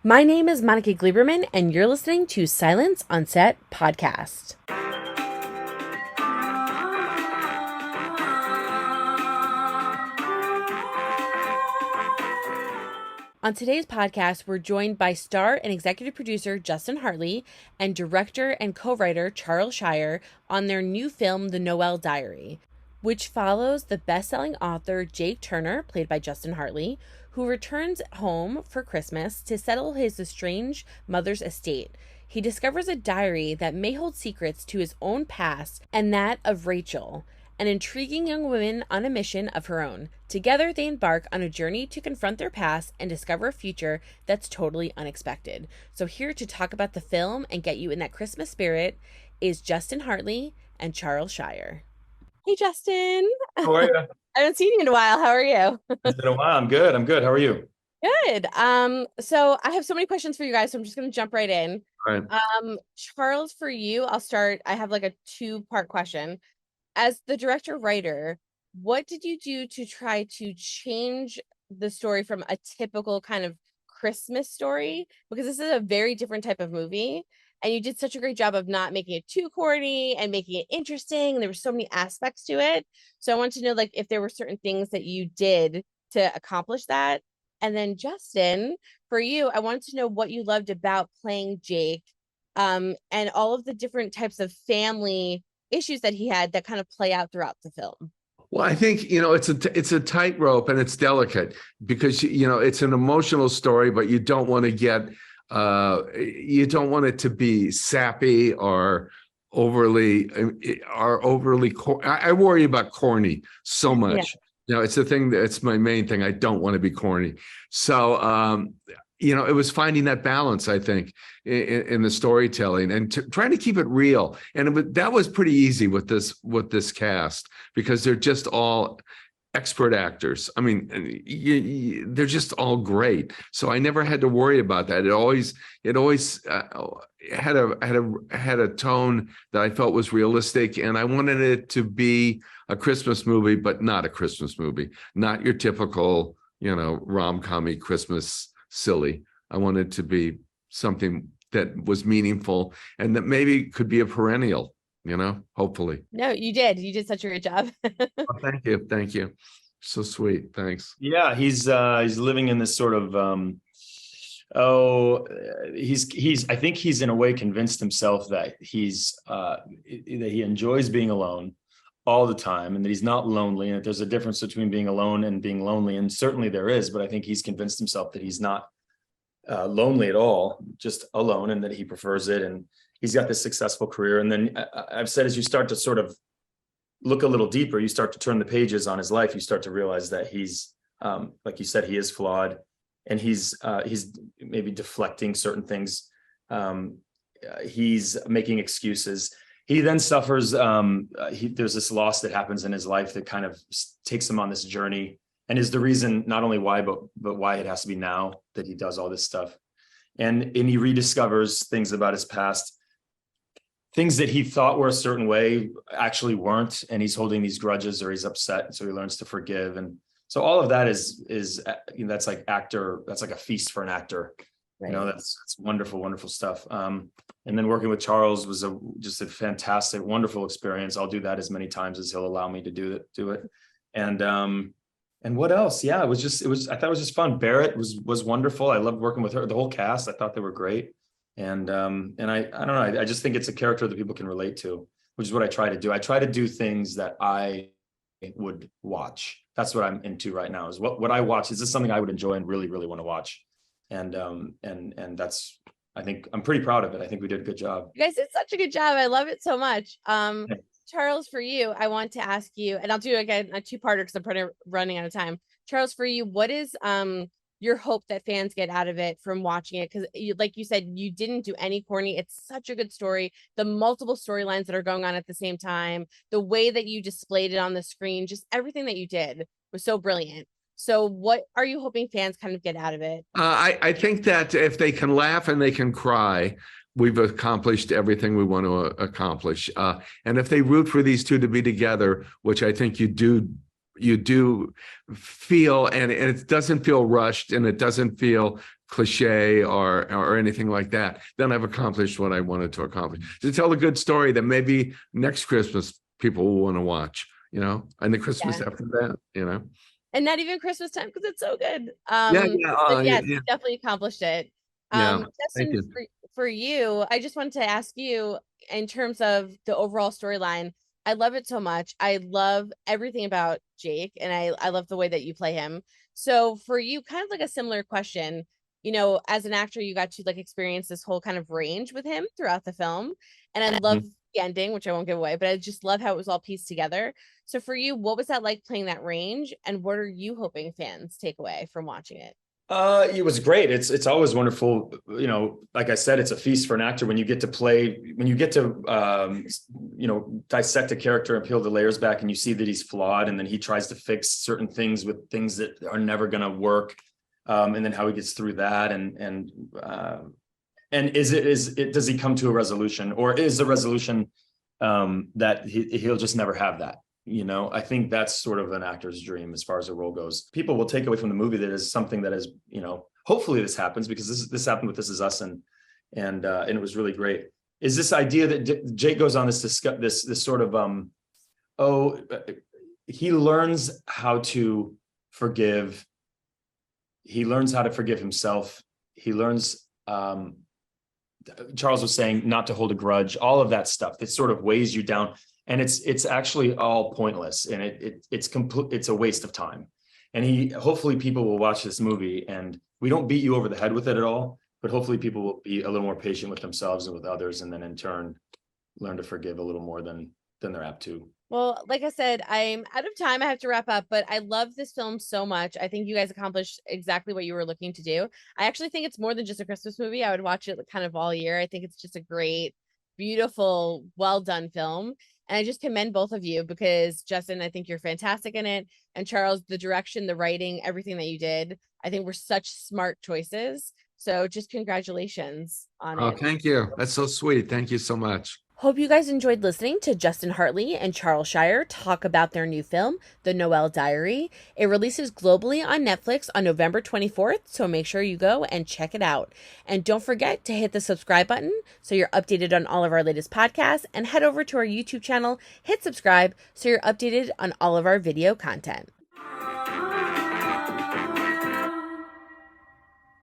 My name is Monica Gleiberman, and you're listening to Silence on Set podcast. On today's podcast, we're joined by star and executive producer Justin Hartley and director and co-writer Charles Shyer on their new film, The Noel Diary, which follows the best-selling author Jake Turner, played by Justin Hartley, who returns home for Christmas to settle his estranged mother's estate. He discovers a diary that may hold secrets to his own past and that of Rachel, an intriguing young woman on a mission of her own. Together, they embark on a journey to confront their past and discover a future that's totally unexpected. So here to talk about the film and get you in that Christmas spirit is Justin Hartley and Charles Shyer. Hey, Justin. How are you? I haven't seen you in a while. How are you? It's been a while. I'm good. How are you? Good. So I have so many questions for you guys, so I'm just gonna jump right in. All right. Charles, for you, I'll start. I have like a two-part question. As the director writer, what did you do to try to change the story from a typical kind of Christmas story? Because this is a very different type of movie, and you did such a great job of not making it too corny and making it interesting. And there were so many aspects to it. So I want to know, like, if there were certain things that you did to accomplish that. And then Justin, for you, I wanted to know what you loved about playing Jake, and all of the different types of family issues that he had that kind of play out throughout the film. Well, I think, it's a tightrope and it's delicate because, it's an emotional story, but you don't want to you don't want it to be sappy or overly, I worry about corny so much. It's the thing that's my main thing. I don't want to be corny. So, it was finding that balance, I think, in the storytelling and trying to keep it real. And that was pretty easy with this cast because they're just all expert actors. I mean, they're just all great. So I never had to worry about that. It always had a tone that I felt was realistic, and I wanted it to be a Christmas movie, but not a Christmas movie, not your typical, rom-com-y Christmas silly. I wanted to be something that was meaningful and that maybe could be a perennial, hopefully. No, you did such a great job. Oh, thank you, so sweet. Thanks. Yeah, he's living in this sort of I think he's in a way convinced himself that that he enjoys being alone all the time and that he's not lonely, and that there's a difference between being alone and being lonely, and certainly there is, but I think he's convinced himself that he's not lonely at all, just alone, and that he prefers it, and he's got this successful career. And then I've said, as you start to sort of look a little deeper, you start to turn the pages on his life, you start to realize that he's like you said, he is flawed, and he's maybe deflecting certain things. He's making excuses. He then suffers, there's this loss that happens in his life that kind of takes him on this journey, and is the reason not only why, but why it has to be now that he does all this stuff. And he rediscovers things about his past, things that he thought were a certain way actually weren't, and he's holding these grudges, or he's upset, so he learns to forgive. And so all of that is that's like a feast for an actor. Right. That's wonderful stuff. And then working with Charles was just a fantastic, wonderful experience. I'll do that as many times as he'll allow me to do it. And what else? Yeah, I thought it was just fun. Barrett was wonderful. I loved working with her. The whole cast, I thought they were great. And I don't know. I just think it's a character that people can relate to, which is what I try to do. I try to do things that I would watch. That's what I'm into right now, is what I watch. Is this something I would enjoy and really, really want to watch? And that's, I think I'm pretty proud of it. I think we did a good job. You guys did such a good job. I love it so much. Charles, for you, I want to ask you, and I'll do again a two-parter because I'm running out of time. Charles, for you, what is your hope that fans get out of it from watching it? Because like you said, you didn't do any corny. It's such a good story. The multiple storylines that are going on at the same time, the way that you displayed it on the screen, just everything that you did was so brilliant. So what are you hoping fans kind of get out of it? I think that if they can laugh and they can cry, we've accomplished everything we want to accomplish. And if they root for these two to be together, which I think you do feel, and it doesn't feel rushed, and it doesn't feel cliche or anything like that, then I've accomplished what I wanted to accomplish. To tell a good story that maybe next Christmas people will want to watch, and the Christmas after that. And not even Christmas time because it's so good. Yeah. Yes, Yeah. you definitely accomplished it. Yeah. Thank Justin, you. for you, I just wanted to ask you in terms of the overall storyline. I love it so much. I love everything about Jake, and I love the way that you play him. So for you, kind of like a similar question. As an actor, you got to like experience this whole kind of range with him throughout the film, and I love the ending, which I won't give away, but I just love how it was all pieced together. So for you, what was that like playing that range, and what are you hoping fans take away from watching it? It was great. It's always wonderful. Like I said, it's a feast for an actor when you get to dissect a character and peel the layers back, and you see that he's flawed, and then he tries to fix certain things with things that are never going to work, and then how he gets through that, and does he come to a resolution, or is the resolution that he'll just never have that? I think that's sort of an actor's dream as far as a role goes. People will take away from the movie that is something that is, hopefully this happens, because this happened with This Is Us, and it was really great. Is this idea that Jake goes on this sort of he learns how to forgive. He learns how to forgive himself. He learns, Charles was saying, not to hold a grudge, all of that stuff that sort of weighs you down. And it's actually all pointless, and it's a waste of time. And hopefully people will watch this movie, and we don't beat you over the head with it at all, but hopefully people will be a little more patient with themselves and with others, and then in turn learn to forgive a little more than they're apt to. Well, like I said, I'm out of time. I have to wrap up, but I love this film so much. I think you guys accomplished exactly what you were looking to do. I actually think it's more than just a Christmas movie. I would watch it kind of all year. I think it's just a great, beautiful, well done film. And I just commend both of you, because Justin, I think you're fantastic in it. And Charles, the direction, the writing, everything that you did, I think were such smart choices. So just congratulations on it. Thank you. That's so sweet. Thank you so much. Hope you guys enjoyed listening to Justin Hartley and Charles Shyer talk about their new film, The Noel Diary. It releases globally on Netflix on November 24th, so make sure you go and check it out. And don't forget to hit the subscribe button so you're updated on all of our latest podcasts, and head over to our YouTube channel, hit subscribe so you're updated on all of our video content.